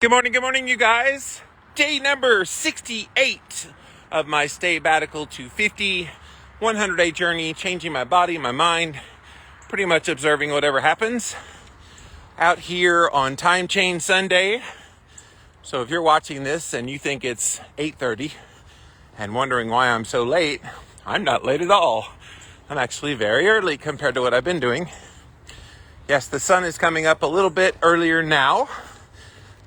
Good morning, you guys. Day number 68 of my stay sabbatical to 50, 100-day journey, changing my body, my mind, pretty much observing whatever happens. Out here on Time Change Sunday. So if you're watching this and you think it's 8:30 and wondering why I'm so late, I'm not late at all. I'm actually very early compared to what I've been doing. Yes, the sun is coming up a little bit earlier now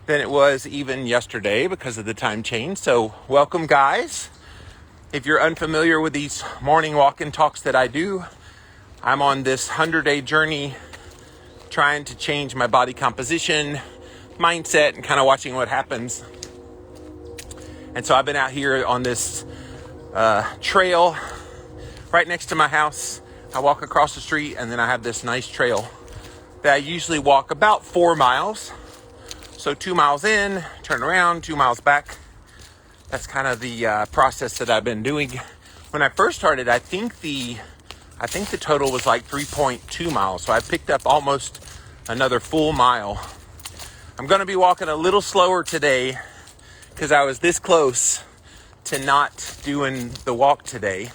than it was even yesterday because of the time change. So welcome, guys. If you're unfamiliar with these morning walk and talks that I do, I'm on this 100-day journey trying to change my body composition, mindset, and kind of watching what happens. And so I've been out here on this trail right next to my house. I walk across the street and then I have this nice trail that I usually walk about 4 miles. So 2 miles in, turn around, 2 miles back. That's kind of the process that I've been doing. When I first started, I think the total was like 3.2 miles. So I picked up almost another full mile. I'm going to be walking a little slower today because I was this close to not doing the walk today.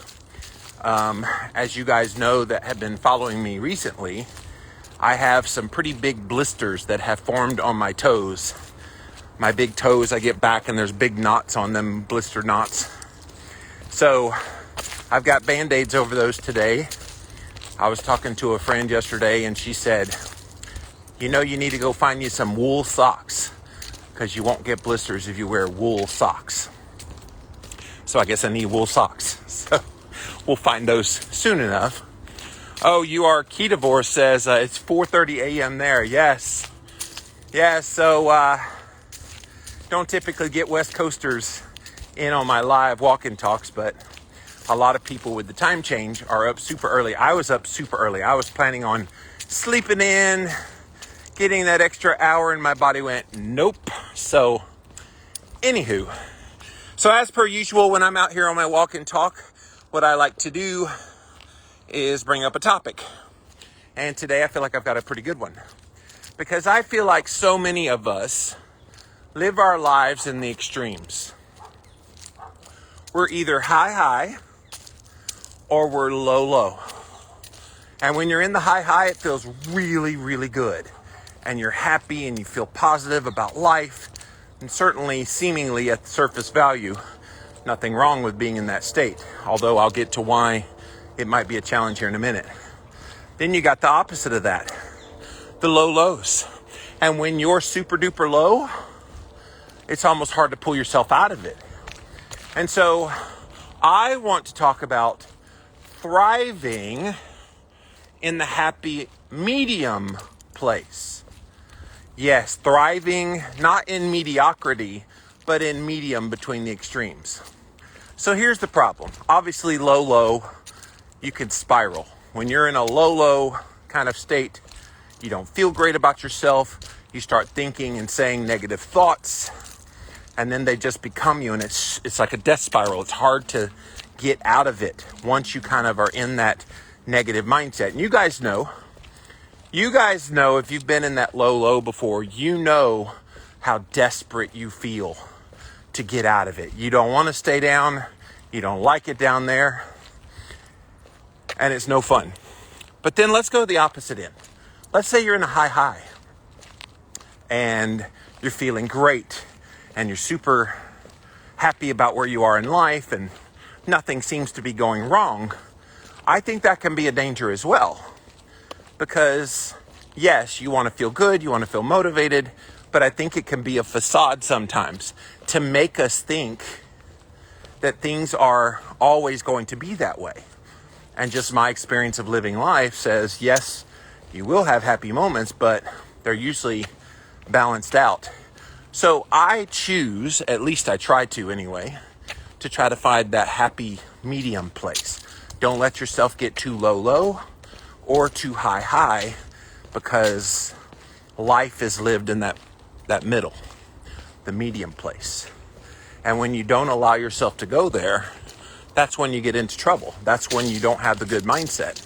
As you guys know that have been following me recently, I have some pretty big blisters that have formed on my toes. My big toes, I get back and there's big knots on them, blister knots. So I've got Band-Aids over those today. I was talking to a friend yesterday and she said, you need to go find you some wool socks because you won't get blisters if you wear wool socks. So I guess I need wool socks. So we'll find those soon enough. Oh, you are Ketivore says it's 4:30 a.m. there. Yes. So don't typically get West Coasters in on my live walk-in talks, but a lot of people with the time change are up super early. I was up super early. I was planning on sleeping in, getting that extra hour, and my body went, nope. So, anywho. So as per usual, when I'm out here on my walk-in talk, what I like to do is bring up a topic. And today I feel like I've got a pretty good one. Because I feel like so many of us live our lives in the extremes. We're either high or we're low. And when you're in the high, it feels really, really good. And you're happy and you feel positive about life. And certainly, seemingly at surface value, nothing wrong with being in that state. Although I'll get to why it might be a challenge here in a minute. Then you got the opposite of that, the lows. And when you're super duper low, it's almost hard to pull yourself out of it. And so I want to talk about thriving in the happy medium place. Yes, thriving, not in mediocrity, but in medium between the extremes. So here's the problem. Obviously, low, you can spiral. When you're in a low kind of state, you don't feel great about yourself. You start thinking and saying negative thoughts, and then they just become you, and it's like a death spiral. It's hard to get out of it once you kind of are in that negative mindset. And you guys know if you've been in that low before, you know how desperate you feel to get out of it. You don't want to stay down. You don't like it down there. And it's no fun. But then let's go the opposite end. Let's say you're in a high and you're feeling great and you're super happy about where you are in life and nothing seems to be going wrong. I think that can be a danger as well. Because yes, you want to feel good, you want to feel motivated, but I think it can be a facade sometimes to make us think that things are always going to be that way. And just my experience of living life says, yes, you will have happy moments, but they're usually balanced out. So I choose, at least I try to anyway, to try to find that happy medium place. Don't let yourself get too low or too high because life is lived in that middle, the medium place. And when you don't allow yourself to go there, that's when you get into trouble. That's when you don't have the good mindset.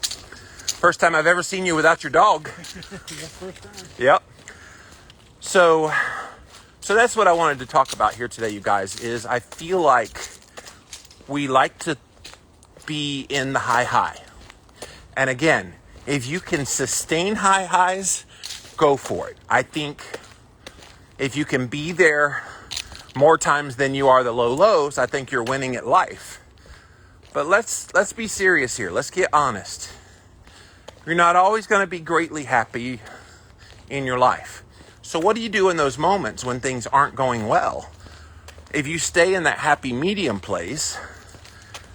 First time I've ever seen you without your dog. First time. Yep. So So that's what I wanted to talk about here today, you guys, is I feel like we like to be in the high. And again, if you can sustain high highs, go for it. I think if you can be there more times than you are the low lows, I think you're winning at life. But let's be serious here. Let's get honest. You're not always going to be greatly happy in your life. So what do you do in those moments when things aren't going well? If you stay in that happy medium place,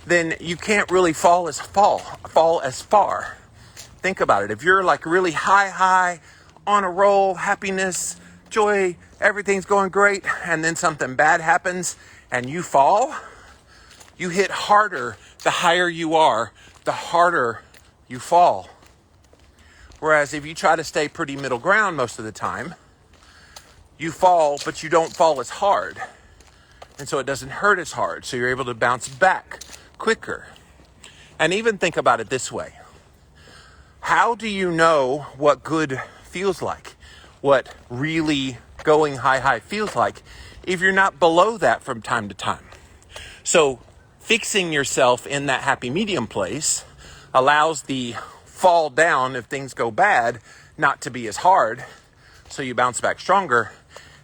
then you can't really fall as far. Think about it. If you're like really high, on a roll, happiness, joy, everything's going great, and then something bad happens and you fall, you hit harder. The higher you are, the harder you fall. Whereas if you try to stay pretty middle ground most of the time, you fall, but you don't fall as hard. And so it doesn't hurt as hard. So you're able to bounce back quicker. And even think about it this way. How do you know what good feels like? What really going high feels like if you're not below that from time to time? So fixing yourself in that happy medium place allows the fall down if things go bad not to be as hard, so you bounce back stronger.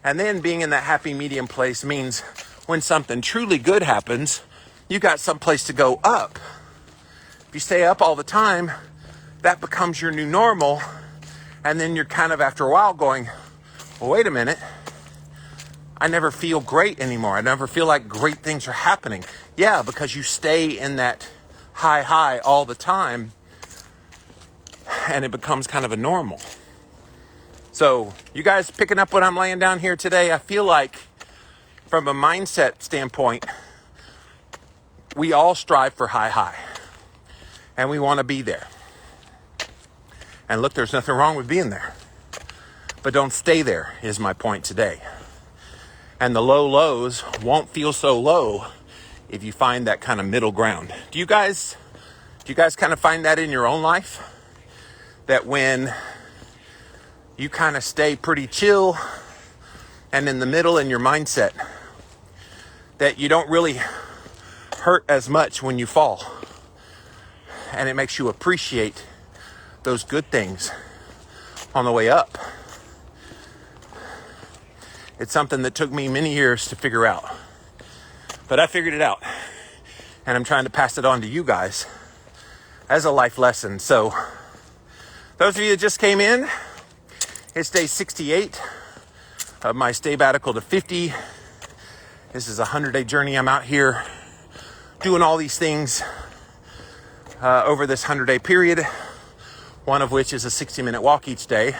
And then being in that happy medium place means when something truly good happens, you got some place to go up. If you stay up all the time, that becomes your new normal, and then you're kind of after a while going, well, wait a minute, I never feel great anymore. I never feel like great things are happening. Yeah, because you stay in that high all the time, and it becomes kind of a normal. So you guys picking up what I'm laying down here today? I feel like from a mindset standpoint, we all strive for high, and we want to be there. And look, there's nothing wrong with being there, but don't stay there is my point today. And the low lows won't feel so low if you find that kind of middle ground. Do you guys kind of find that in your own life? That when you kind of stay pretty chill and in the middle in your mindset, that you don't really hurt as much when you fall. And it makes you appreciate those good things on the way up. It's something that took me many years to figure out. But I figured it out. And I'm trying to pass it on to you guys as a life lesson. So those of you that just came in, it's day 68 of my sabbatical to 50. This is a 100-day journey. I'm out here doing all these things over this 100-day period, one of which is a 60-minute walk each day,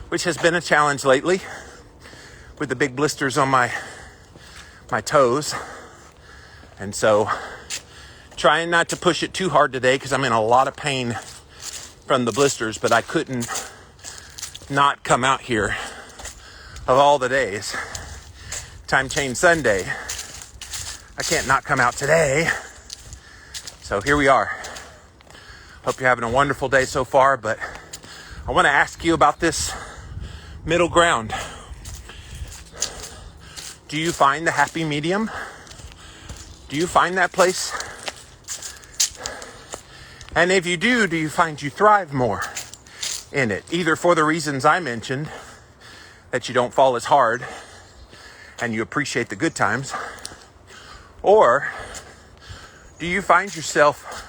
which has been a challenge lately with the big blisters on my toes. And so trying not to push it too hard today because I'm in a lot of pain from the blisters, but I couldn't not come out here of all the days. Time change Sunday. I can't not come out today. So here we are. Hope you're having a wonderful day so far, but I want to ask you about this middle ground. Do you find the happy medium? Do you find that place? And if you do you find you thrive more in it? Either for the reasons I mentioned, that you don't fall as hard and you appreciate the good times, or do you find yourself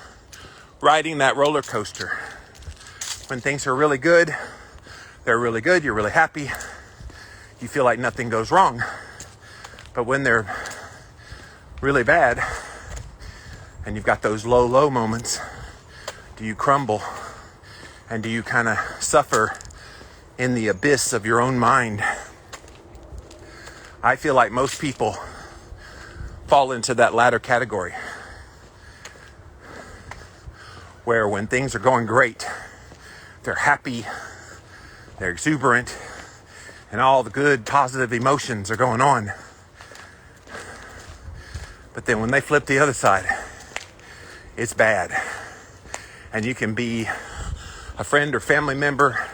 riding that roller coaster? When things are really good, they're really good, you're really happy, you feel like nothing goes wrong. But when they're really bad and you've got those low moments, do you crumble? And do you kind of suffer in the abyss of your own mind? I feel like most people fall into that latter category, where when things are going great, they're happy, they're exuberant, and all the good positive emotions are going on. But then when they flip the other side, it's bad. And you can be a friend or family member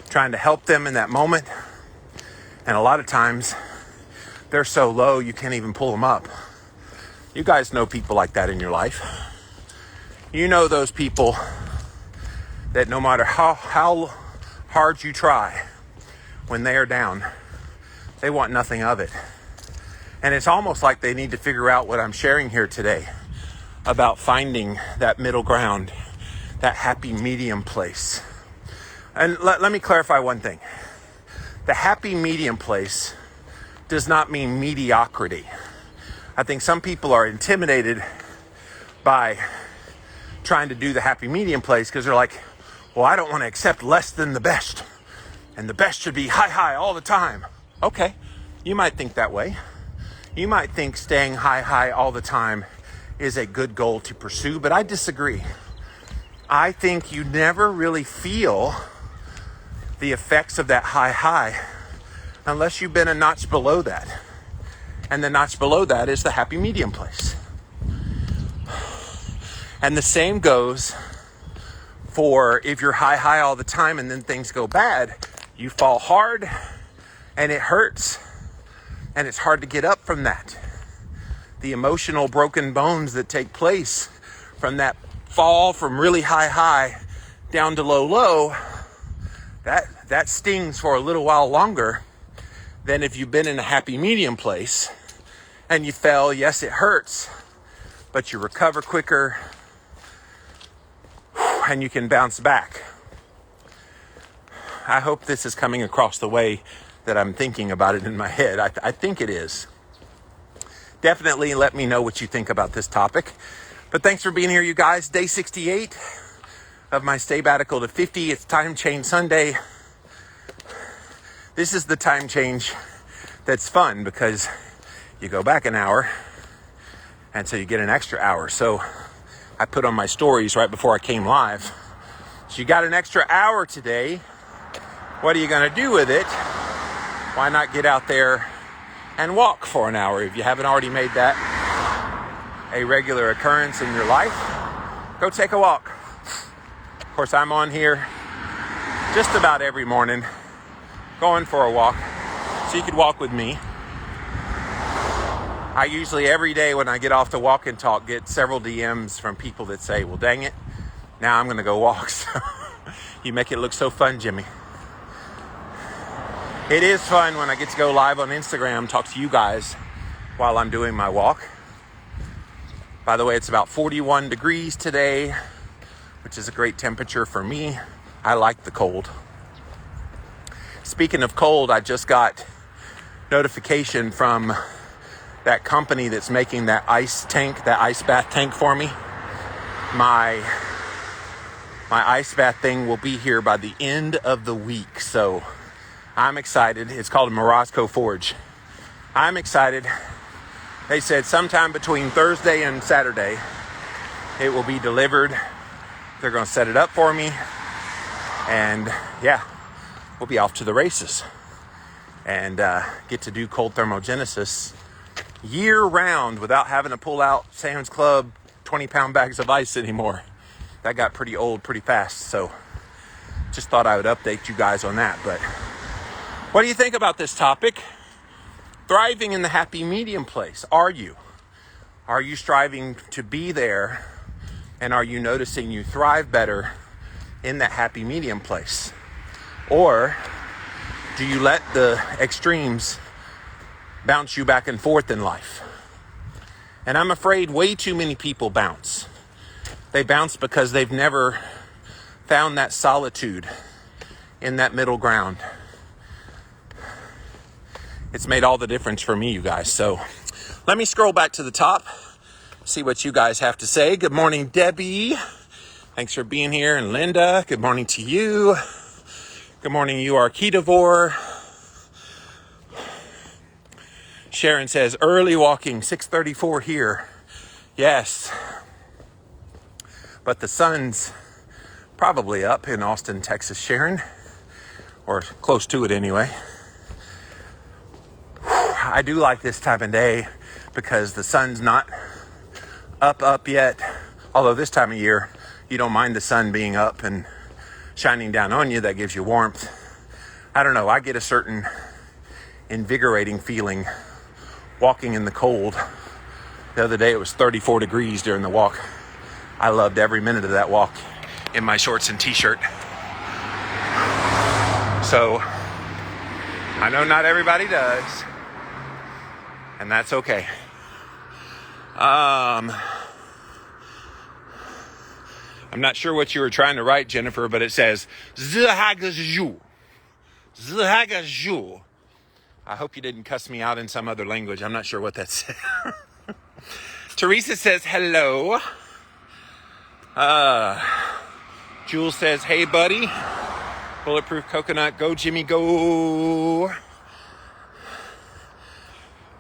trying to help them in that moment. And a lot of times they're so low you can't even pull them up. You guys know people like that in your life. You know those people that no matter how hard you try, when they are down, they want nothing of it. And it's almost like they need to figure out what I'm sharing here today about finding that middle ground, that happy medium place. And let me clarify one thing. The happy medium place does not mean mediocrity. I think some people are intimidated by trying to do the happy medium place because they're like, well, I don't want to accept less than the best. And the best should be high all the time. Okay, you might think that way. You might think staying high all the time is a good goal to pursue, but I disagree. I think you never really feel the effects of that high unless you've been a notch below that. And the notch below that is the happy medium place. And the same goes for if you're high all the time and then things go bad, you fall hard and it hurts and it's hard to get up from that. The emotional broken bones that take place from that fall from really high down to low, that stings for a little while longer than if you've been in a happy medium place and you fell. Yes, it hurts, but you recover quicker and you can bounce back. I hope this is coming across the way that I'm thinking about it in my head. I think it is. Definitely let me know what you think about this topic. But thanks for being here, you guys. Day 68 of my sabbatical to 50. It's Time Change Sunday. This is the time change that's fun because you go back an hour and so you get an extra hour. So I put on my stories right before I came live. So you got an extra hour today. What are you going to do with it? Why not get out there and walk for an hour if you haven't already made that a regular occurrence in your life? Go take a walk. Of course, I'm on here just about every morning going for a walk, so you could walk with me. I usually every day when I get off the walk and talk get several DMs from people that say, well, dang it, now I'm going to go walk. So you make it look so fun, Jimmy. It is fun when I get to go live on Instagram, talk to you guys while I'm doing my walk. By the way, it's about 41 degrees today, which is a great temperature for me. I like the cold. Speaking of cold, I just got notification from that company that's making that ice bath tank for me. My ice bath thing will be here by the end of the week, so I'm excited. It's called a Morosco Forge. I'm excited. They said sometime between Thursday and Saturday, it will be delivered. They're going to set it up for me. And yeah, we'll be off to the races and get to do cold thermogenesis year round without having to pull out Sam's Club 20-pound bags of ice anymore. That got pretty old pretty fast. So just thought I would update you guys on that. But what do you think about this topic? Thriving in the happy medium place. Are you? Are you striving to be there? And are you noticing you thrive better in that happy medium place? Or do you let the extremes bounce you back and forth in life? And I'm afraid way too many people bounce. They bounce because they've never found that solitude in that middle ground. It's made all the difference for me, you guys. So let me scroll back to the top, see what you guys have to say. Good morning, Debbie. Thanks for being here. And Linda, good morning to you. Good morning, you are ketovore. Sharon says, early walking, 6:34 here. Yes. But the sun's probably up in Austin, Texas, Sharon. Or close to it anyway. I do like this time of day because the sun's not up yet. Although this time of year, you don't mind the sun being up and shining down on you. That gives you warmth. I don't know. I get a certain invigorating feeling walking in the cold. The other day it was 34 degrees during the walk. I loved every minute of that walk in my shorts and t-shirt. So I know not everybody does, and that's okay. I'm not sure what you were trying to write, Jennifer, but it says Zhagazhu. Zhagazhu. I hope you didn't cuss me out in some other language. I'm not sure what that said. Teresa says hello. Jules says, hey, buddy. Bulletproof coconut, go, Jimmy, go.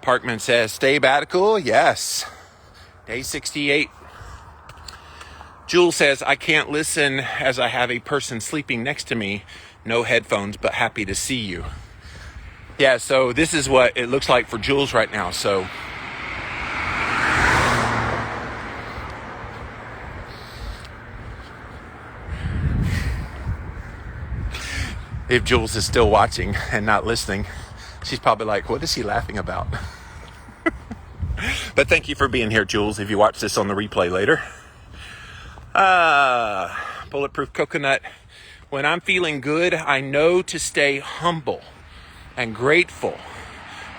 Parkman says, stay batical. Yes. Day 68. Jules says, I can't listen as I have a person sleeping next to me. No headphones, but happy to see you. Yeah, so this is what it looks like for Jules right now. So if Jules is still watching and not listening, she's probably like, what is he laughing about? But thank you for being here, Jules, if you watch this on the replay later. Bulletproof coconut. When I'm feeling good, I know to stay humble and grateful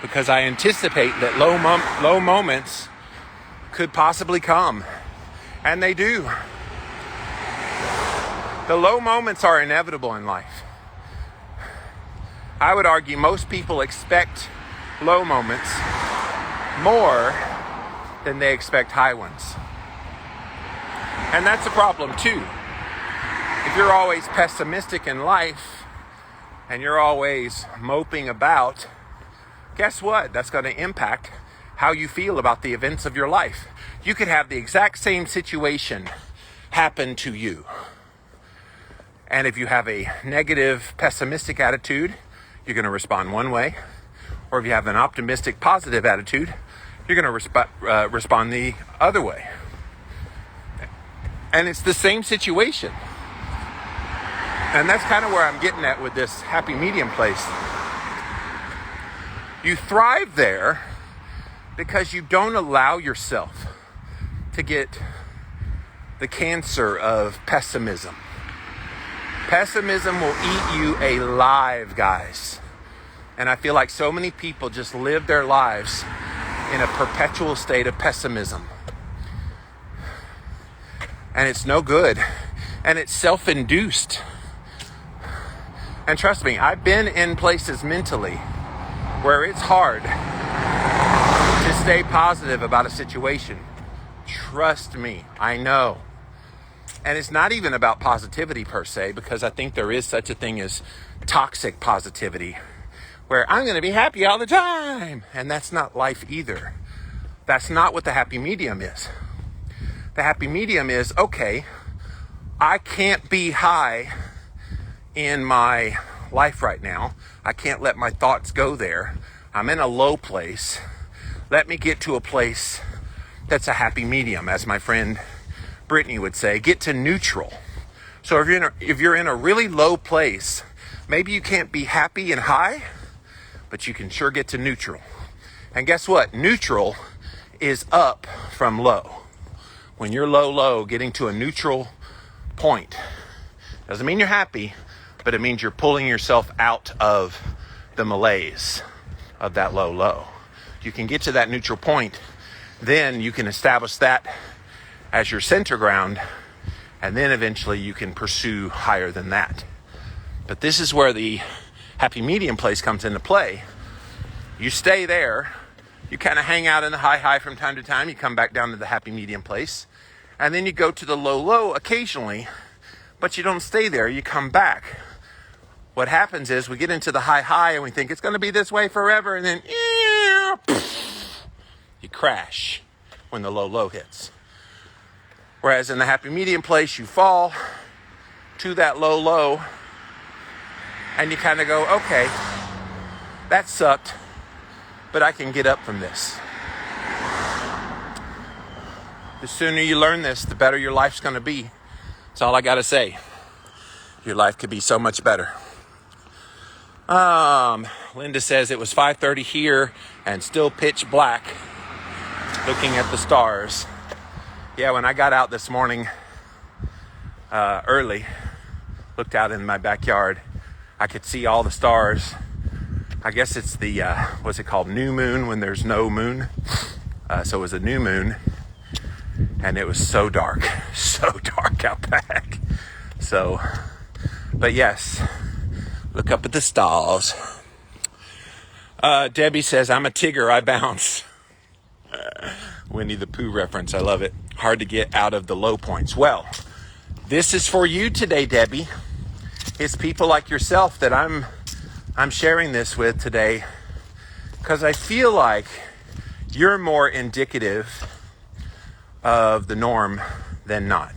because I anticipate that low moments could possibly come. And they do. The low moments are inevitable in life. I would argue most people expect low moments more than they expect high ones. And that's a problem too. If you're always pessimistic in life and you're always moping about, guess what? That's going to impact how you feel about the events of your life. You could have the exact same situation happen to you. And if you have a negative, pessimistic attitude, you're going to respond one way. Or if you have an optimistic, positive attitude, you're going to respond the other way. And it's the same situation. And that's kind of where I'm getting at with this happy medium place. You thrive there because you don't allow yourself to get the cancer of pessimism. Pessimism will eat you alive, guys. And I feel like so many people just live their lives in a perpetual state of pessimism. And it's no good. And it's self-induced. And trust me, I've been in places mentally where it's hard to stay positive about a situation. Trust me, I know. And it's not even about positivity per se, because I think there is such a thing as toxic positivity, where I'm going to be happy all the time. And that's not life either. That's not what the happy medium is. The happy medium is, okay, I can't be high in my life right now. I can't let my thoughts go there. I'm in a low place. Let me get to a place that's a happy medium, as my friend Brittany would say. Get to neutral. So if you're in a really low place, maybe you can't be happy and high, but you can sure get to neutral. And guess what? Neutral is up from low. When you're low, getting to a neutral point doesn't mean you're happy, but it means you're pulling yourself out of the malaise of that low. You can get to that neutral point, then you can establish that as your center ground, and then eventually you can pursue higher than that. But this is where the happy medium place comes into play. You stay there, you kind of hang out in the high from time to time, you come back down to the happy medium place, and then you go to the low occasionally, but you don't stay there, you come back. What happens is we get into the high and we think it's going to be this way forever, and then you crash when the low hits. Whereas in the happy medium place, you fall to that low, and you kind of go, okay, that sucked, but I can get up from this. The sooner you learn this, the better your life's going to be. That's all I got to say. Your life could be so much better. Linda says it was 5:30 here and still pitch black, looking at the stars. Yeah, when I got out this morning early, looked out in my backyard, I could see all the stars. I guess it's the, what's it called, new moon, when there's no moon. So it was a new moon, and it was so dark out back. So, but yes, look up at the stars. Debbie says, I'm a Tigger, I bounce. Winnie the Pooh reference, I love it. Hard to get out of the low points. Well, this is for you today, Debbie. It's people like yourself that I'm sharing this with today, because I feel like you're more indicative of the norm than not.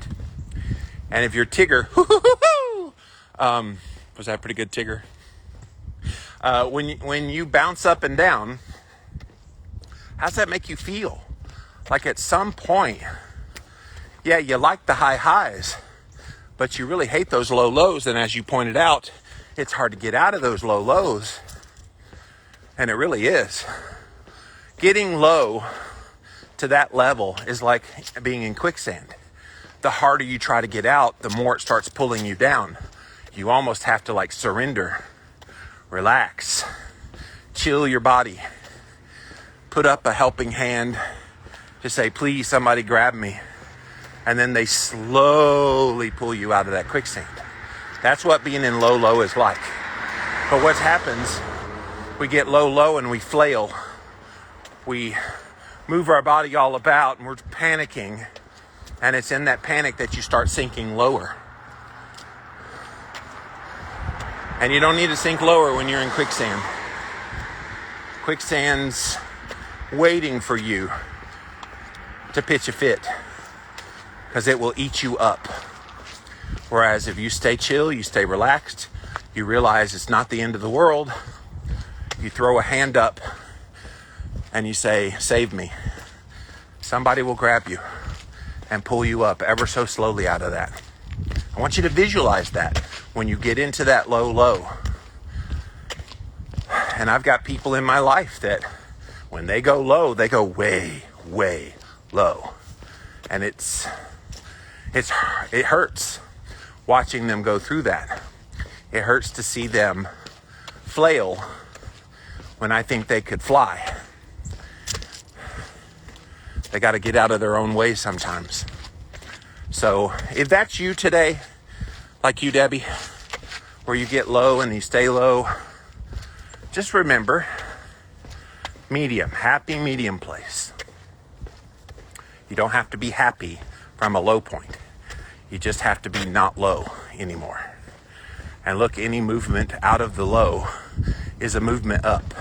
And if you're Tigger, was that pretty good, Tigger? When you bounce up and down, how's that make you feel? Like at some point, yeah, you like the high highs, but you really hate those low lows. And as you pointed out, it's hard to get out of those low lows. And it really is. Getting low to that level is like being in quicksand. The harder you try to get out, the more it starts pulling you down. You almost have to like surrender, relax, chill your body, put up a helping hand, just say, please, somebody grab me. And then they slowly pull you out of that quicksand. That's what being in low is like. But what happens, we get low and we flail. We move our body all about and we're panicking. And it's in that panic that you start sinking lower. And you don't need to sink lower when you're in quicksand. Quicksand's waiting for you to pitch a fit, because it will eat you up. Whereas if you stay chill, you stay relaxed, you realize it's not the end of the world, you throw a hand up and you say, save me. Somebody will grab you and pull you up ever so slowly out of that. I want you to visualize that when you get into that low. And I've got people in my life that when they go low, they go way low. And it hurts watching them go through that. It hurts to see them flail when I think they could fly. They got to get out of their own way sometimes. So if that's you today, like you, Debbie, where you get low and you stay low, just remember, medium, happy medium place. You don't have to be happy from a low point. You just have to be not low anymore. And look, any movement out of the low is a movement up.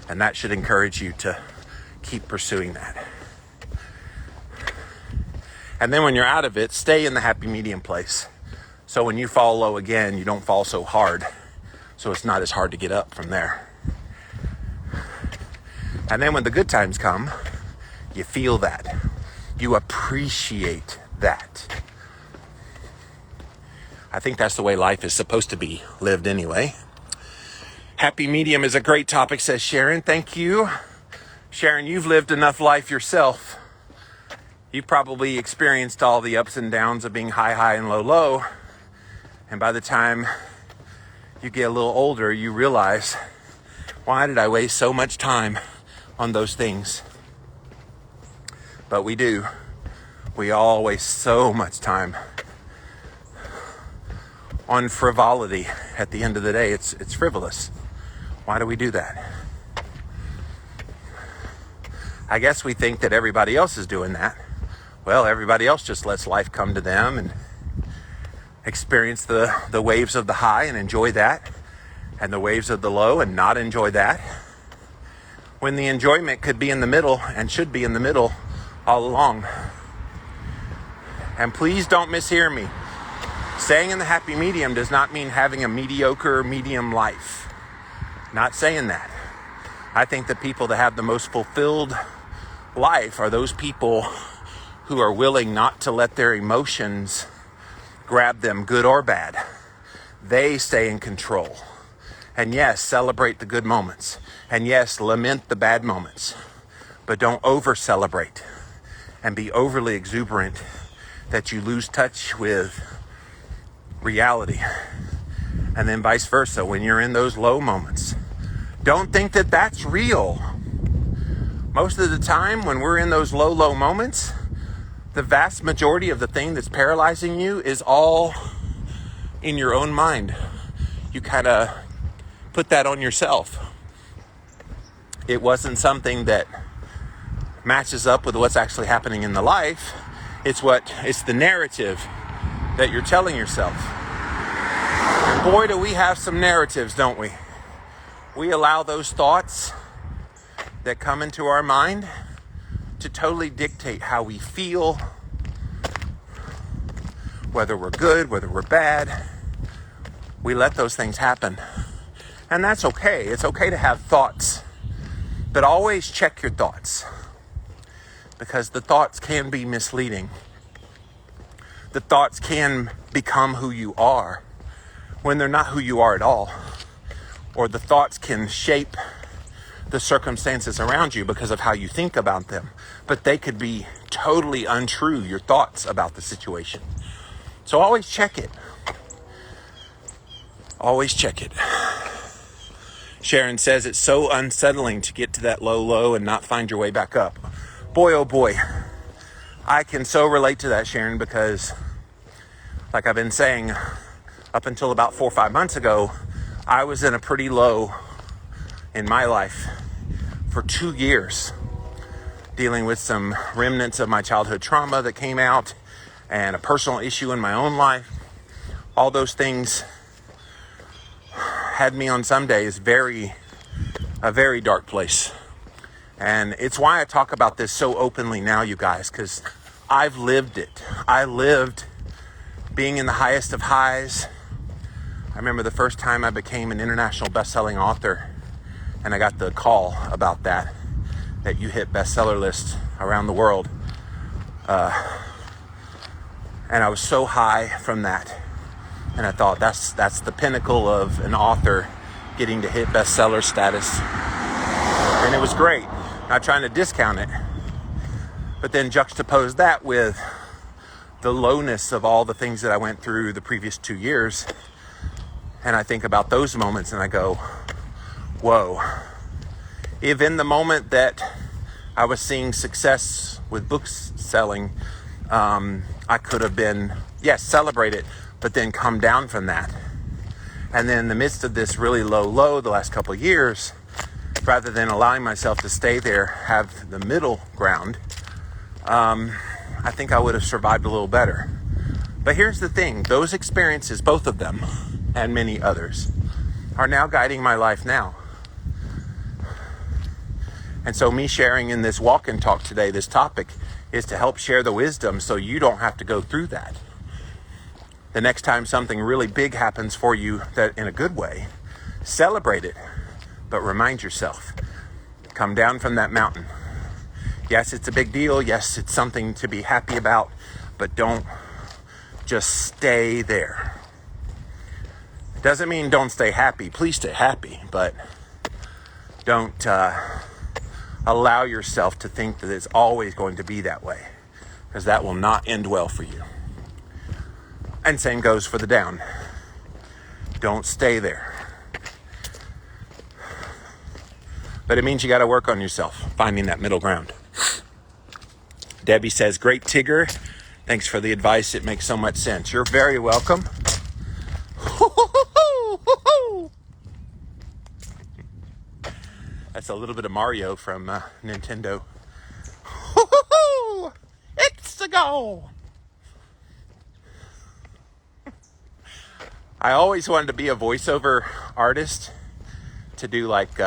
And that should encourage you to keep pursuing that. And then when you're out of it, stay in the happy medium place. So when you fall low again, you don't fall so hard. So it's not as hard to get up from there. And then when the good times come, you feel that. You appreciate that. I think that's the way life is supposed to be lived anyway. Happy medium is a great topic, says Sharon. Thank you. Sharon, you've lived enough life yourself. You've probably experienced all the ups and downs of being high and low. And by the time you get a little older, you realize, why did I waste so much time on those things? But we do. We all waste so much time on frivolity. At the end of the day, it's frivolous. Why do we do that? I guess we think that everybody else is doing that. Well, everybody else just lets life come to them and experience the waves of the high and enjoy that, and the waves of the low and not enjoy that, when the enjoyment could be in the middle and should be in the middle all along. And please don't mishear me. Staying in the happy medium does not mean having a mediocre medium life. Not saying that. I think the people that have the most fulfilled life are those people who are willing not to let their emotions grab them, good or bad. They stay in control. And yes, celebrate the good moments. And yes, lament the bad moments. But don't over-celebrate and be overly exuberant that you lose touch with reality. And then vice versa, when you're in those low moments, don't think that that's real. Most of the time when we're in those low moments, the vast majority of the thing that's paralyzing you is all in your own mind. You kind of put that on yourself. It wasn't something that matches up with what's actually happening in the life. It's the narrative that you're telling yourself. And boy, do we have some narratives, don't we? We allow those thoughts that come into our mind to totally dictate how we feel, whether we're good, whether we're bad. We let those things happen. And that's okay. It's okay to have thoughts. But always check your thoughts, because the thoughts can be misleading. The thoughts can become who you are when they're not who you are at all. Or the thoughts can shape the circumstances around you because of how you think about them. But they could be totally untrue, your thoughts about the situation. So always check it. Always check it. Sharon says it's so unsettling to get to that low and not find your way back up. Boy, oh boy. I can so relate to that, Sharon, because like I've been saying, up until about 4 or 5 months ago, I was in a pretty low in my life for 2 years, dealing with some remnants of my childhood trauma that came out and a personal issue in my own life. All those things had me on some days a very dark place. And it's why I talk about this so openly now, you guys, because I've lived it. I lived being in the highest of highs. I remember the first time I became an international best-selling author, and I got the call about that you hit bestseller lists around the world. And I was so high from that. And I thought that's the pinnacle of an author, getting to hit bestseller status. And it was great. Not trying to discount it. But then juxtapose that with the lowness of all the things that I went through the previous 2 years. And I think about those moments and I go, whoa. If in the moment that I was seeing success with books selling, I could have been, yes, celebrate it, but then come down from that. And then in the midst of this really low the last couple of years, rather than allowing myself to stay there, have the middle ground, I think I would have survived a little better. But here's the thing, those experiences, both of them, and many others, are now guiding my life now. And so me sharing in this walk and talk today, this topic, is to help share the wisdom so you don't have to go through that. The next time something really big happens for you, that in a good way, celebrate it, but remind yourself, come down from that mountain. Yes, it's a big deal. Yes, it's something to be happy about, but don't just stay there. Doesn't mean don't stay happy. Please stay happy, but don't allow yourself to think that it's always going to be that way, because that will not end well for you. And same goes for the down. Don't stay there. But it means you got to work on yourself, finding that middle ground. Debbie says, great Tigger. Thanks for the advice. It makes so much sense. You're very welcome. That's a little bit of Mario from Nintendo. It's a go. I always wanted to be a voiceover artist, to do like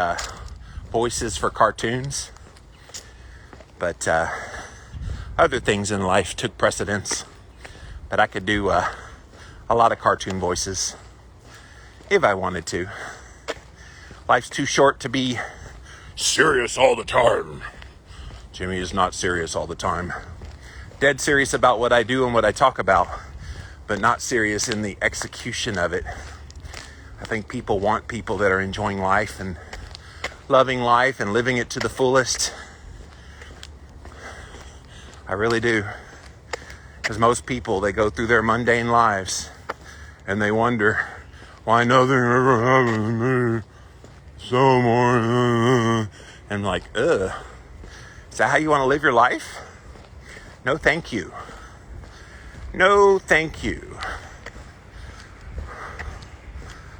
voices for cartoons. But other things in life took precedence. But I could do a lot of cartoon voices if I wanted to. Life's too short to be serious all the time. Jimmy is not serious all the time. Dead serious about what I do and what I talk about, but not serious in the execution of it. I think people want people that are enjoying life and loving life and living it to the fullest. I really do. Because most people, they go through their mundane lives and they wonder why nothing ever happened to me. So more. And I'm like, ugh. Is that how you want to live your life? No, thank you. No, thank you.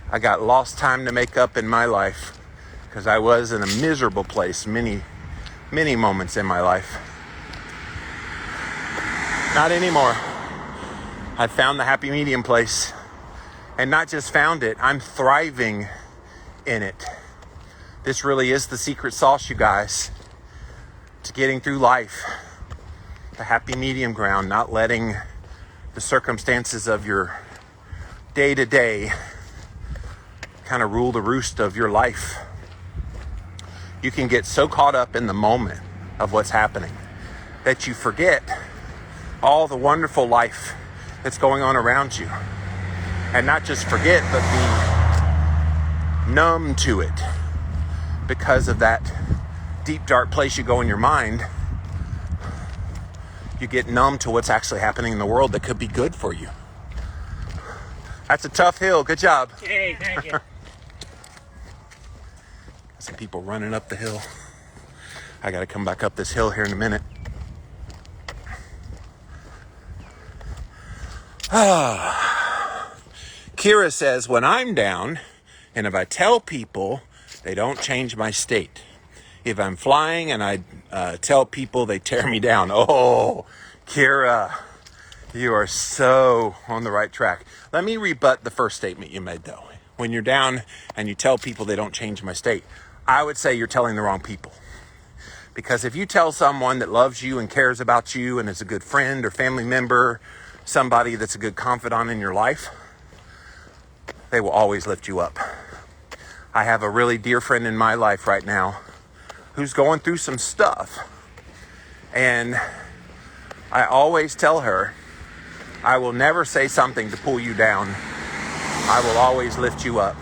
I got lost time to make up in my life because I was in a miserable place many moments in my life. Not anymore. I found the happy medium place. And not just found it, I'm thriving in it. This really is the secret sauce, you guys, to getting through life. The happy medium ground, not letting the circumstances of your day-to-day kind of rule the roost of your life. You can get so caught up in the moment of what's happening that you forget all the wonderful life that's going on around you. And not just forget, but be numb to it because of that deep, dark place you go in your mind. You get numb to what's actually happening in the world that could be good for you. That's a tough hill. Good job. Hey, thank you. Some people running up the hill. I got to come back up this hill here in a minute. Kira says, when I'm down, and if I tell people, they don't change my state. If I'm flying and I tell people, they tear me down. Oh, Kira, you are so on the right track. Let me rebut the first statement you made, though. When you're down and you tell people they don't change my state, I would say you're telling the wrong people. Because if you tell someone that loves you and cares about you and is a good friend or family member, somebody that's a good confidant in your life, they will always lift you up. I have a really dear friend in my life right now who's going through some stuff. And I always tell her, I will never say something to pull you down. I will always lift you up.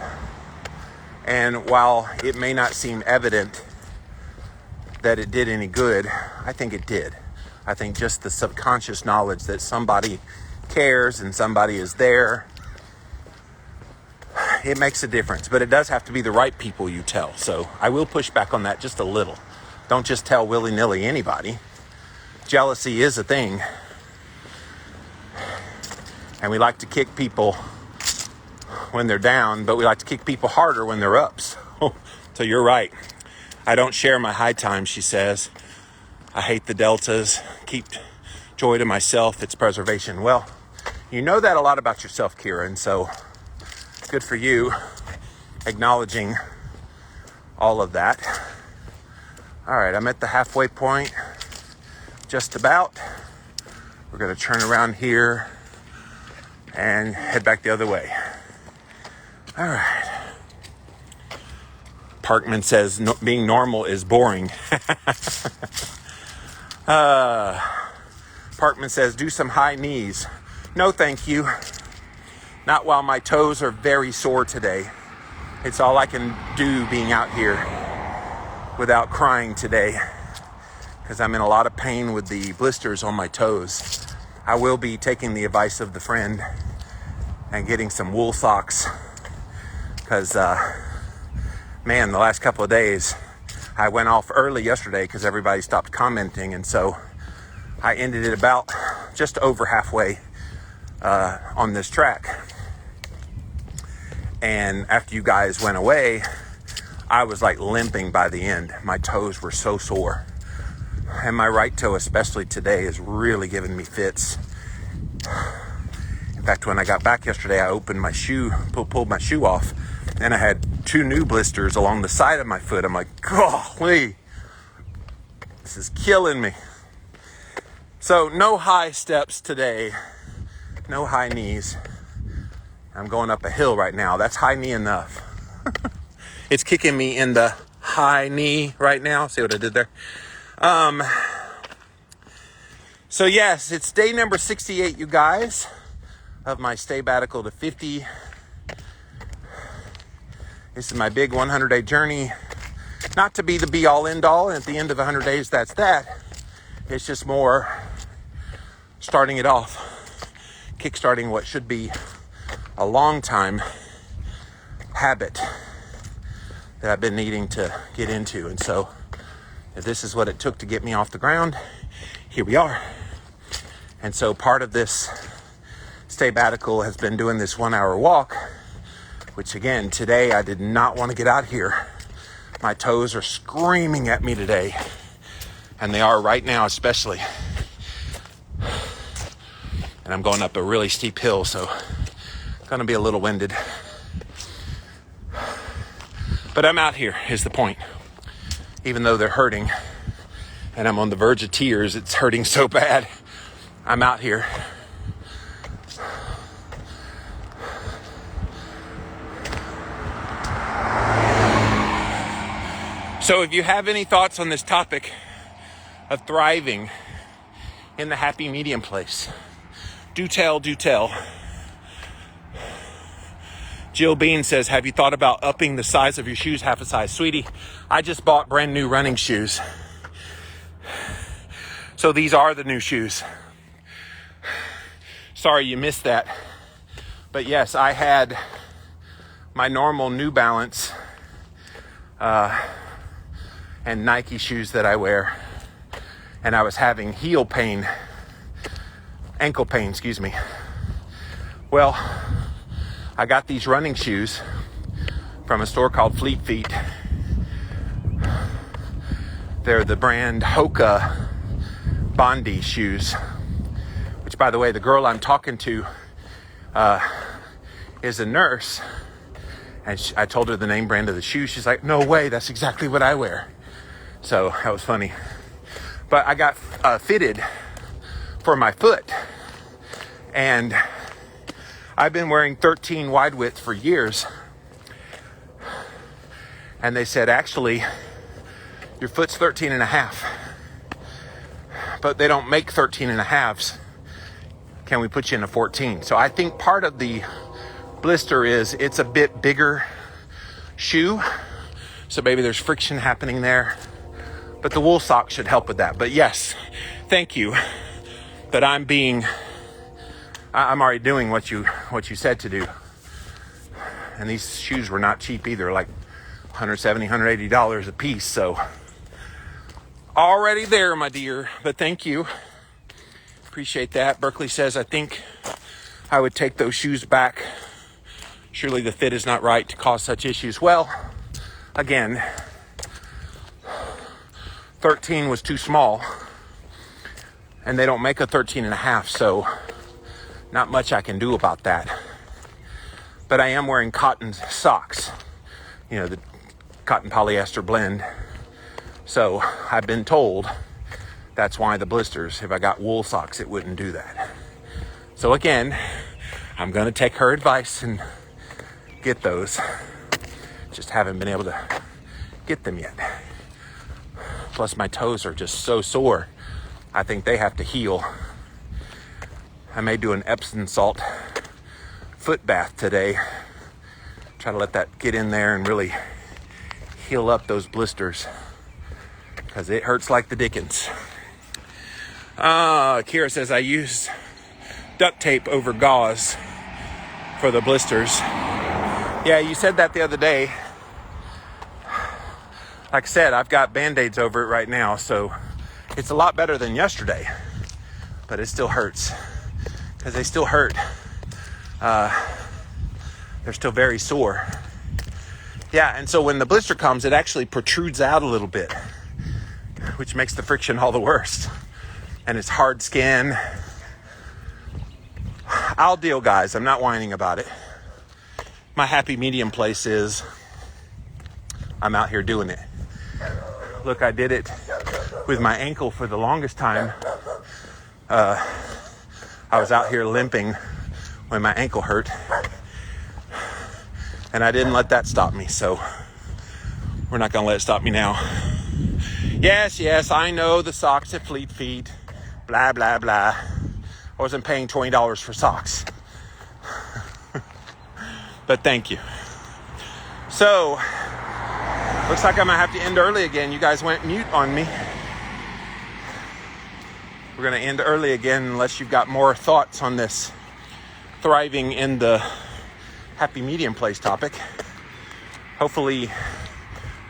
And while it may not seem evident that it did any good, I think it did. I think just the subconscious knowledge that somebody cares and somebody is there, it makes a difference. But it does have to be the right people you tell. So I will push back on that just a little. Don't just tell willy-nilly anybody. Jealousy is a thing. And we like to kick people when they're down, but we like to kick people harder when they're up. So you're right. I don't share my high times, she says. I hate the deltas. Keep joy to myself. It's preservation. Well, you know that a lot about yourself, Kira, and so good for you acknowledging all of that. All right, I'm at the halfway point, just about. We're going to turn around here and head back the other way. All right. Parkman says being normal is boring. Parkman says do some high knees. No, thank you. Not while my toes are very sore today. It's all I can do being out here without crying today because I'm in a lot of pain with the blisters on my toes. I will be taking the advice of the friend and getting some wool socks because, man, the last couple of days I went off early yesterday because everybody stopped commenting, and so I ended it about just over halfway on this track. And after you guys went away, I was like limping by the end. My toes were so sore. And my right toe, especially today, is really giving me fits. In fact, when I got back yesterday, I opened my shoe, pulled my shoe off, and I had 2 new blisters along the side of my foot. I'm like, golly, this is killing me. So no high steps today, no high knees. I'm going up a hill right now. That's high knee enough. It's kicking me in the high knee right now. See what I did there? So yes, it's day number 68, you guys, of my stay batical to 50. This is my big 100-day journey. Not to be the be-all, end-all, and at the end of 100 days, that's that. It's just more starting it off, kickstarting what should be a long time habit that I've been needing to get into. And so if this is what it took to get me off the ground, here we are. And so part of this staybatical has been doing this 1 hour walk, which again, today I did not want to get out here. My toes are screaming at me today, and they are right now especially. And I'm going up a really steep hill, so I'm gonna be a little winded. But I'm out here is the point. Even though they're hurting and I'm on the verge of tears, it's hurting so bad. I'm out here. So if you have any thoughts on this topic of thriving in the happy medium place, do tell. Jill Bean says, have you thought about upping the size of your shoes half a size? Sweetie, I just bought brand new running shoes. So these are the new shoes. Sorry you missed that. But yes, I had my normal New Balance and Nike shoes that I wear. And I was having ankle pain, excuse me. Well, I got these running shoes from a store called Fleet Feet. They're the brand Hoka Bondi shoes, which, by the way, the girl I'm talking to is a nurse. And I told her the name brand of the shoes. She's like, no way, that's exactly what I wear. So that was funny. But I got fitted for my foot. And I've been wearing 13 wide width for years. And they said, actually, your foot's 13 and a half. But they don't make 13 and a halves. Can we put you in a 14? So I think part of the blister is it's a bit bigger shoe. So maybe there's friction happening there. But the wool sock should help with that. But yes, thank you. But I'm already doing what you said to do. And these shoes were not cheap either, like $170, $180 a piece. So already there, my dear. But thank you. Appreciate that. Berkeley says, I think I would take those shoes back. Surely the fit is not right to cause such issues. Well, again, 13 was too small. And they don't make a 13 and a half, so not much I can do about that. But I am wearing cotton socks, you know, the cotton polyester blend. So I've been told that's why the blisters. If I got wool socks, it wouldn't do that. So again, I'm going to take her advice and get those. Just haven't been able to get them yet. Plus my toes are just so sore. I think they have to heal. I may do an Epsom salt foot bath today. Try to let that get in there and really heal up those blisters, because it hurts like the dickens. Kira says, I use duct tape over gauze for the blisters. Yeah, you said that the other day. Like I said, I've got Band-Aids over it right now, so it's a lot better than yesterday, but it still hurts, because they still hurt. They're still very sore. Yeah, and so when the blister comes, it actually protrudes out a little bit, which makes the friction all the worse. And it's hard skin. I'll deal, guys. I'm not whining about it. My happy medium place is I'm out here doing it. Look, I did it with my ankle for the longest time. I was out here limping when my ankle hurt. And I didn't let that stop me, so we're not gonna let it stop me now. Yes, I know the socks at Fleet Feet. Blah, blah, blah. I wasn't paying $20 for socks. But thank you. So, looks like I'm gonna have to end early again. You guys went mute on me. We're gonna end early again unless you've got more thoughts on this thriving in the happy medium place topic. Hopefully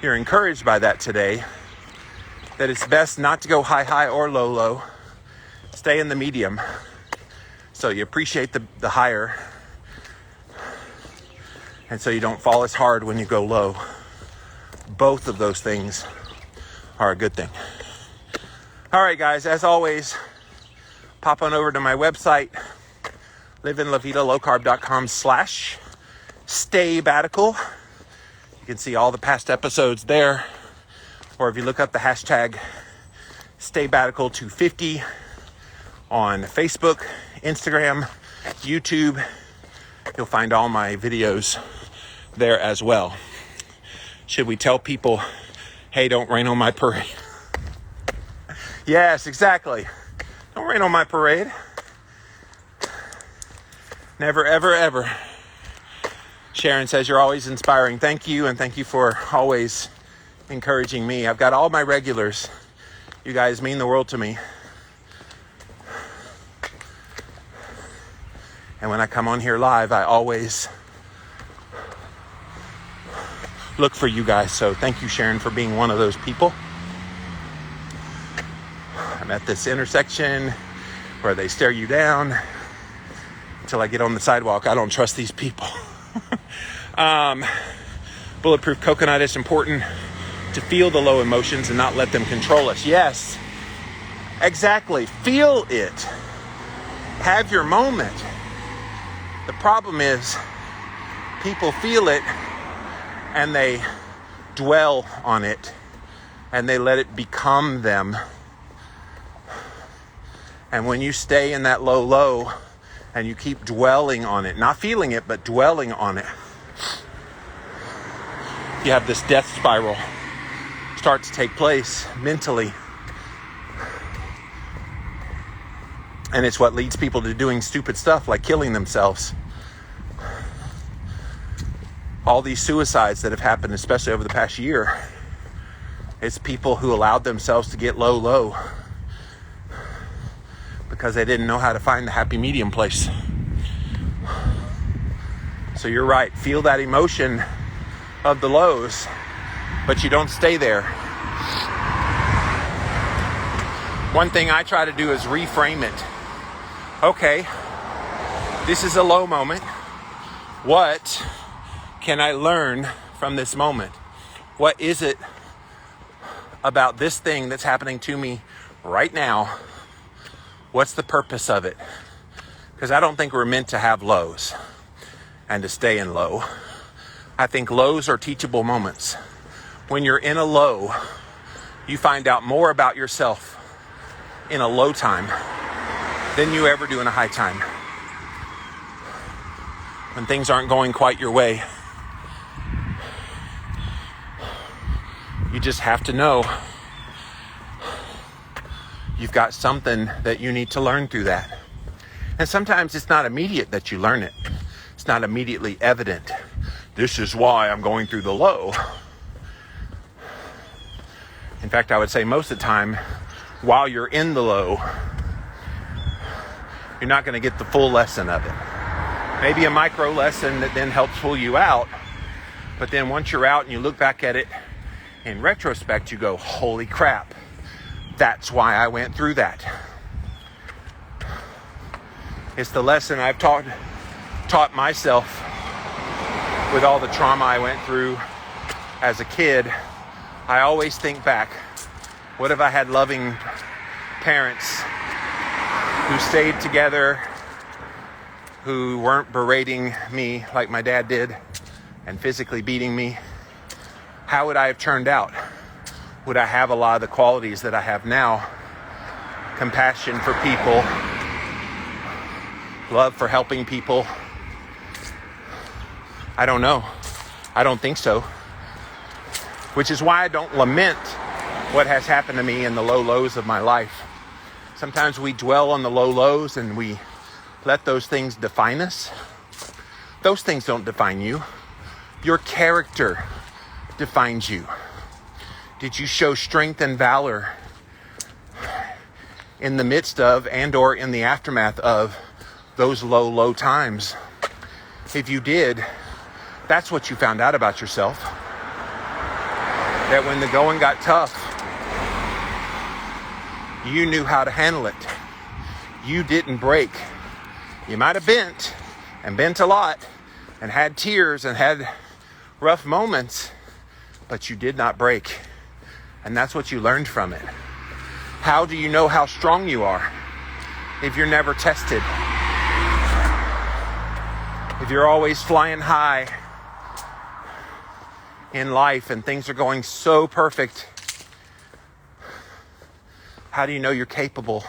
you're encouraged by that today, that it's best not to go high or low. Stay in the medium so you appreciate the higher, and so you don't fall as hard when you go low. Both of those things are a good thing. All right, guys, as always, pop on over to my website, liveinlavitalocarb.com/staybatical. You can see all the past episodes there, or if you look up the hashtag staybatical250 on Facebook, Instagram, YouTube, you'll find all my videos there as well. Should we tell people, hey, don't rain on my parade? Yes, exactly. Don't rain on my parade. Never, ever, ever. Sharon says you're always inspiring. Thank you, and thank you for always encouraging me. I've got all my regulars. You guys mean the world to me. And when I come on here live, I always look for you guys. So thank you, Sharon, for being one of those people. I'm at this intersection where they stare you down until I get on the sidewalk. I don't trust these people. Bulletproof coconut, is important to feel the low emotions and not let them control us. Yes, exactly. Feel it. Have your moment. The problem is people feel it and they dwell on it and they let it become them. And when you stay in that low and you keep dwelling on it, not feeling it, but dwelling on it, you have this death spiral start to take place mentally. And it's what leads people to doing stupid stuff like killing themselves. All these suicides that have happened, especially over the past year, it's people who allowed themselves to get low because they didn't know how to find the happy medium place. So you're right. Feel that emotion of the lows, but you don't stay there. One thing I try to do is reframe it. Okay, this is a low moment. What can I learn from this moment? What is it about this thing that's happening to me right now? What's the purpose of it? Because I don't think we're meant to have lows and to stay in low. I think lows are teachable moments. When you're in a low, you find out more about yourself in a low time than you ever do in a high time. When things aren't going quite your way, you just have to know you've got something that you need to learn through that. And sometimes it's not immediate that you learn it. It's not immediately evident. This is why I'm going through the low. In fact, I would say most of the time, while you're in the low, you're not going to get the full lesson of it. Maybe a micro lesson that then helps pull you out. But then once you're out and you look back at it in retrospect, you go, holy crap, that's why I went through that. It's the lesson I've taught myself with all the trauma I went through as a kid. I always think back, what if I had loving parents who stayed together, who weren't berating me like my dad did and physically beating me? How would I have turned out? Would I have a lot of the qualities that I have now? Compassion for people, love for helping people. I don't know. I don't think so. Which is why I don't lament what has happened to me in the low lows of my life. Sometimes we dwell on the low lows and we let those things define us. Those things don't define you. Your character defines you. Did you show strength and valor in the midst of and or in the aftermath of those low times? If you did, that's what you found out about yourself. That when the going got tough, you knew how to handle it. You didn't break. You might have bent a lot and had tears and had rough moments, but you did not break. And that's what you learned from it. How do you know how strong you are if you're never tested? If you're always flying high in life and things are going so perfect, how do you know you're capable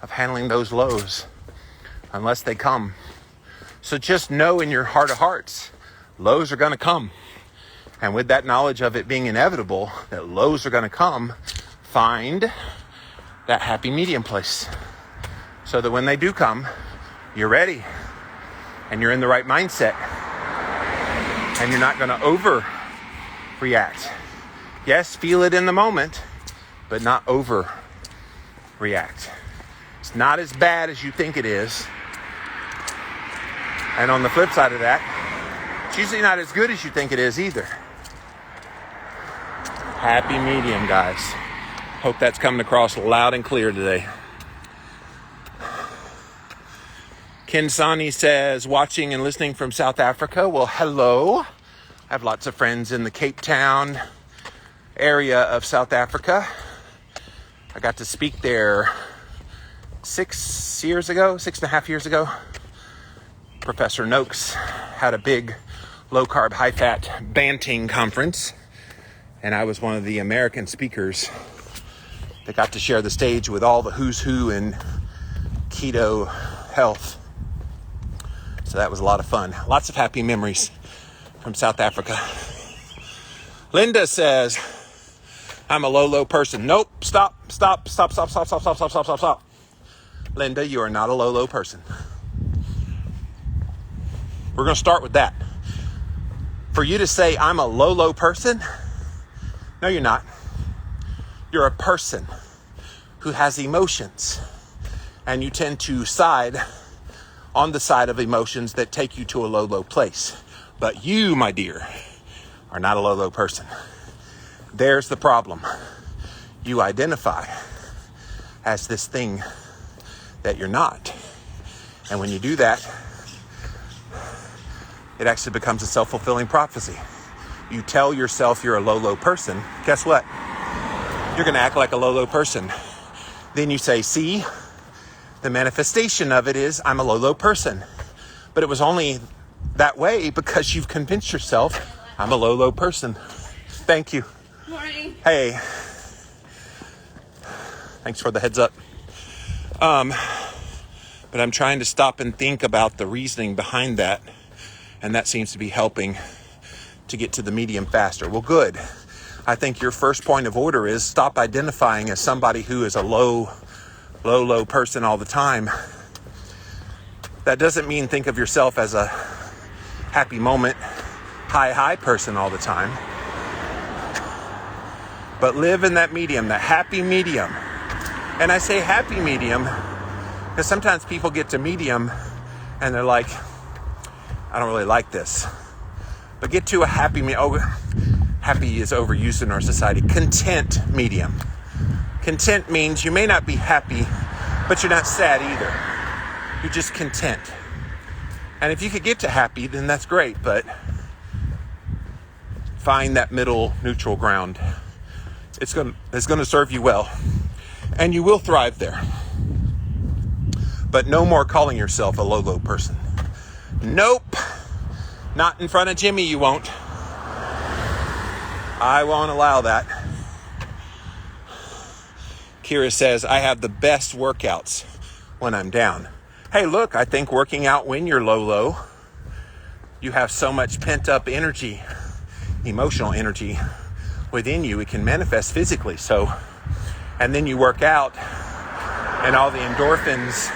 of handling those lows unless they come? So just know in your heart of hearts, lows are going to come. And with that knowledge of it being inevitable, that lows are going to come, find that happy medium place. So that when they do come, you're ready. And you're in the right mindset. And you're not going to overreact. Yes, feel it in the moment, but not overreact. It's not as bad as you think it is. And on the flip side of that, it's usually not as good as you think it is either. Happy medium, guys. Hope that's coming across loud and clear today. Ken Sani says, watching and listening from South Africa. Well, hello. I have lots of friends in the Cape Town area of South Africa. I got to speak there 6.5 years ago. Professor Noakes had a big low-carb, high-fat Banting conference. And I was one of the American speakers that got to share the stage with all the who's who in keto health. So that was a lot of fun. Lots of happy memories from South Africa. Linda says, I'm a low person. Nope, stop. Linda, you are not a low person. We're going to start with that. For you to say I'm a low person, no, you're not. You're a person who has emotions, and you tend to side on the side of emotions that take you to a low place. But you, my dear, are not a low person. There's the problem. You identify as this thing that you're not. And when you do that, it actually becomes a self-fulfilling prophecy. You tell yourself you're a low person. Guess what? You're going to act like a low person. Then you say, see, the manifestation of it is I'm a low person. But it was only that way because you've convinced yourself I'm a low person. Thank you. Morning. Hey. Thanks for the heads up. But I'm trying to stop and think about the reasoning behind that. And that seems to be helping to get to the medium faster. Well, good. I think your first point of order is stop identifying as somebody who is a low person all the time. That doesn't mean think of yourself as a happy moment, high person all the time. But live in that medium, that happy medium. And I say happy medium because sometimes people get to medium and they're like, I don't really like this. But get to a happy medium. Oh, happy is overused in our society. Content medium. Content means you may not be happy, but you're not sad either. You're just content. And if you could get to happy, then that's great. But find that middle neutral ground. It's going to serve you well. And you will thrive there. But no more calling yourself a low person. Nope. Not in front of Jimmy, you won't. I won't allow that. Kira says, I have the best workouts when I'm down. Hey, look, I think working out when you're low, you have so much pent up energy, emotional energy within you, it can manifest physically. So, and then you work out and all the endorphins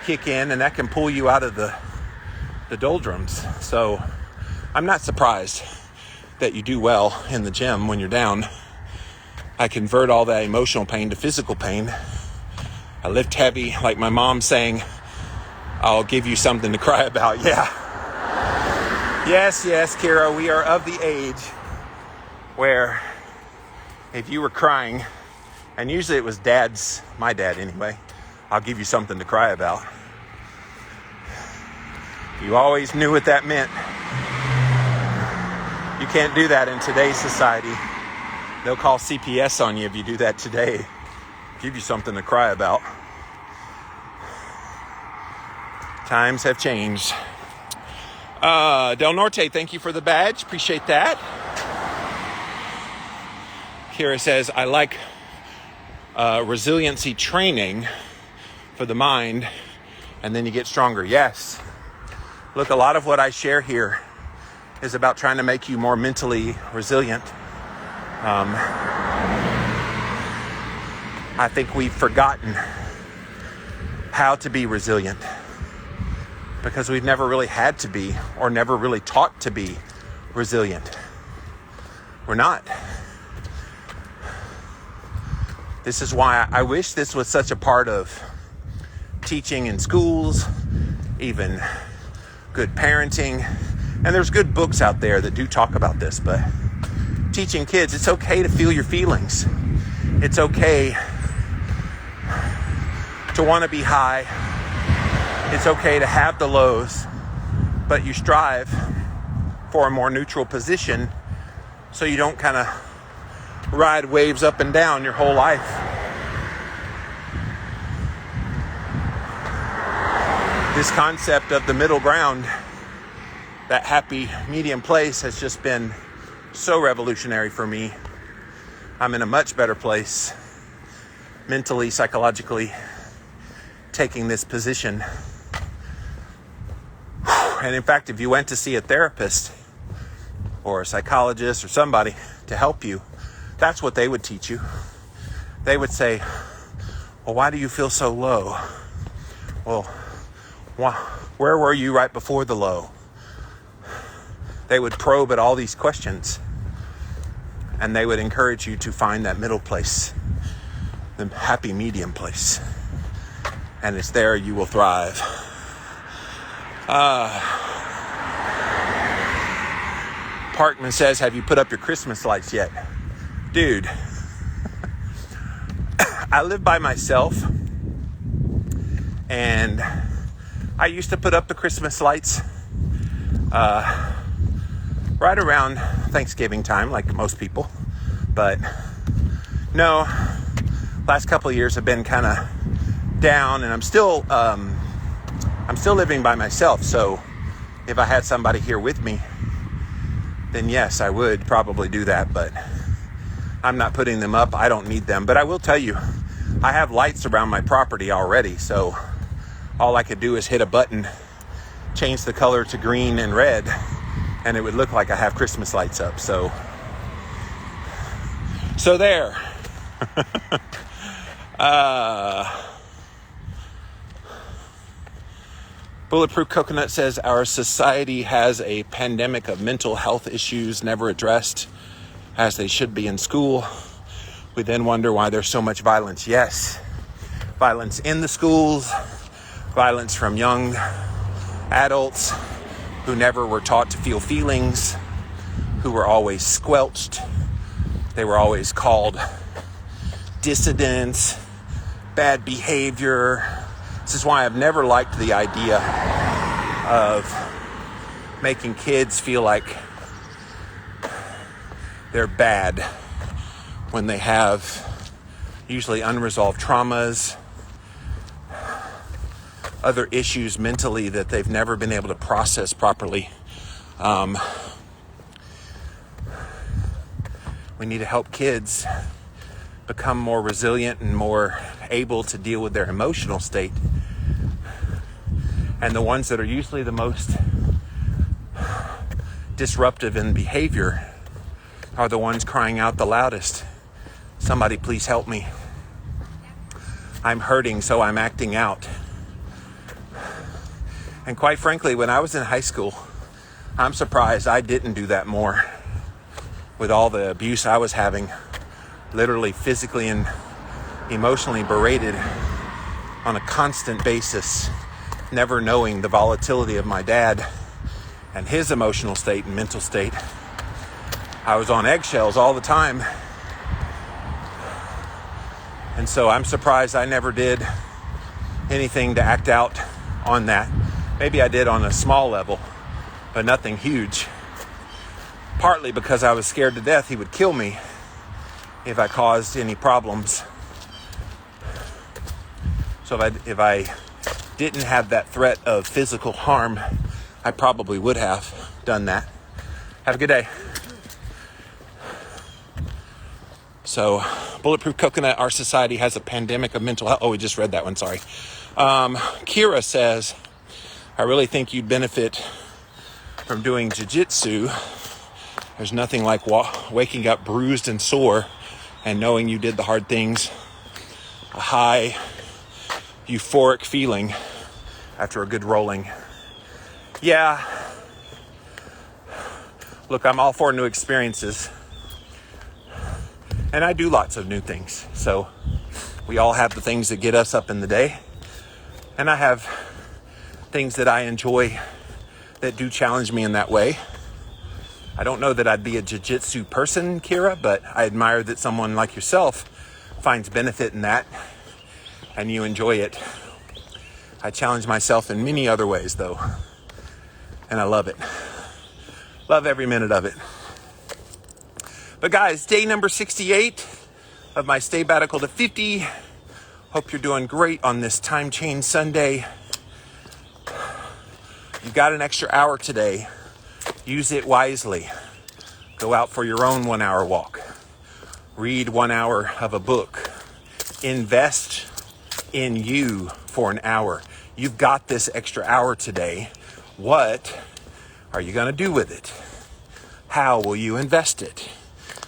kick in and that can pull you out of the doldrums. So I'm not surprised that you do well in the gym when you're down. I convert all that emotional pain to physical pain. I lift heavy, like my mom saying, I'll give you something to cry about. Yeah. Yes, Kira, we are of the age where if you were crying, and usually it was my dad anyway, I'll give you something to cry about. You always knew what that meant. You can't do that in today's society. They'll call CPS on you if you do that today. Give you something to cry about. Times have changed. Del Norte, thank you for the badge. Appreciate that. Kira says, I like resiliency training for the mind, and then you get stronger. Yes. Look, a lot of what I share here is about trying to make you more mentally resilient. I think we've forgotten how to be resilient because we've never really had to be, or never really taught to be resilient. We're not. This is why I wish this was such a part of teaching in schools, even good parenting. And there's good books out there that do talk about this, but teaching kids, it's okay to feel your feelings. It's okay to want to be high. It's okay to have the lows, but you strive for a more neutral position so you don't kind of ride waves up and down your whole life. This concept of the middle ground, that happy medium place, has just been so revolutionary for me. I'm in a much better place mentally, psychologically, taking this position. And in fact, if you went to see a therapist or a psychologist or somebody to help you, that's what they would teach you. They would say, well, why do you feel so low? Well, where were you right before the low? They would probe at all these questions, and they would encourage you to find that middle place, the happy medium place. And it's there you will thrive. Parkman says, have you put up your Christmas lights yet? Dude, I live by myself, and I used to put up the Christmas lights right around Thanksgiving time, like most people. But no, last couple of years have been kind of down, and I'm still living by myself. So if I had somebody here with me, then yes, I would probably do that. But I'm not putting them up. I don't need them. But I will tell you, I have lights around my property already. So all I could do is hit a button, change the color to green and red, and it would look like I have Christmas lights up. So there. Bulletproof Coconut says, our society has a pandemic of mental health issues never addressed as they should be in school. We then wonder why there's so much violence. Yes, violence in the schools, violence from young adults who never were taught to feel feelings, who were always squelched. They were always called dissidents, bad behavior. This is why I've never liked the idea of making kids feel like they're bad when they have usually unresolved traumas, other issues mentally that they've never been able to process properly. We need to help kids become more resilient and more able to deal with their emotional state. And the ones that are usually the most disruptive in behavior are the ones crying out the loudest. Somebody please help me. I'm hurting, so I'm acting out. And quite frankly, when I was in high school, I'm surprised I didn't do that more with all the abuse I was having, literally physically and emotionally berated on a constant basis, never knowing the volatility of my dad and his emotional state and mental state. I was on eggshells all the time. And so I'm surprised I never did anything to act out on that. Maybe I did on a small level, but nothing huge. Partly because I was scared to death he would kill me if I caused any problems. So if I didn't have that threat of physical harm, I probably would have done that. Have a good day. So, Bulletproof Coconut, our society has a pandemic of mental health. Oh, we just read that one, sorry. Kira says, I really think you'd benefit from doing jiu-jitsu. There's nothing like waking up bruised and sore and knowing you did the hard things. A high, euphoric feeling after a good rolling. Yeah. Look, I'm all for new experiences. And I do lots of new things. So we all have the things that get us up in the day. And I have things that I enjoy that do challenge me in that way. I don't know that I'd be a jiu-jitsu person, Kira, but I admire that someone like yourself finds benefit in that and you enjoy it. I challenge myself in many other ways, though. And I love it. Love every minute of it. But guys, day number 68 of my Stay Batical to 50. Hope you're doing great on this time change Sunday. You've got an extra hour today. Use it wisely. Go out for your own 1 hour walk. Read 1 hour of a book. Invest in you for an hour. You've got this extra hour today. What are you going to do with it? How will you invest it?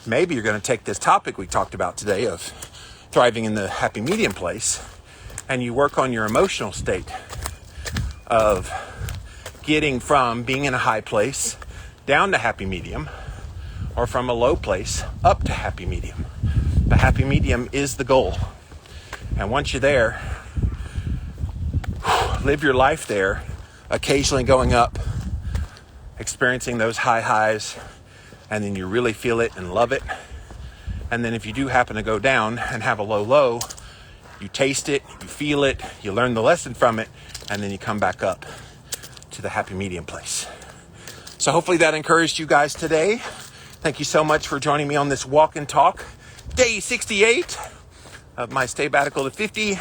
Maybe you're going to take this topic we talked about today of thriving in the happy medium place, and you work on your emotional state of getting from being in a high place down to happy medium, or from a low place up to happy medium. The happy medium is the goal. And once you're there, live your life there, occasionally going up, experiencing those high highs, and then you really feel it and love it. And then if you do happen to go down and have a low low, you taste it, you feel it, you learn the lesson from it, and then you come back up to the happy medium place. So hopefully that encouraged you guys today. Thank you so much for joining me on this walk and talk. Day 68 of my Stay Batical to 50.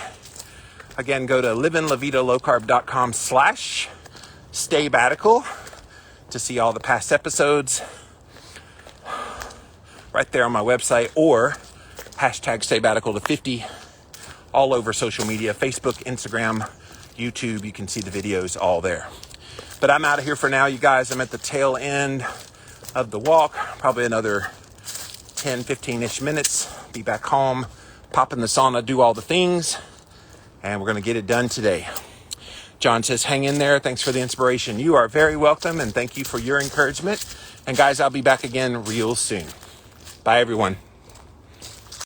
Again, go to livinlavitalowcarb.com/staybatical to see all the past episodes. Right there on my website, or #StayBatical to 50 all over social media, Facebook, Instagram, YouTube. You can see the videos all there. But I'm out of here for now, you guys. I'm at the tail end of the walk, probably another 10, 15-ish minutes. Be back home, pop in the sauna, do all the things, and we're going to get it done today. John says, hang in there. Thanks for the inspiration. You are very welcome, and thank you for your encouragement. And guys, I'll be back again real soon. Bye, everyone.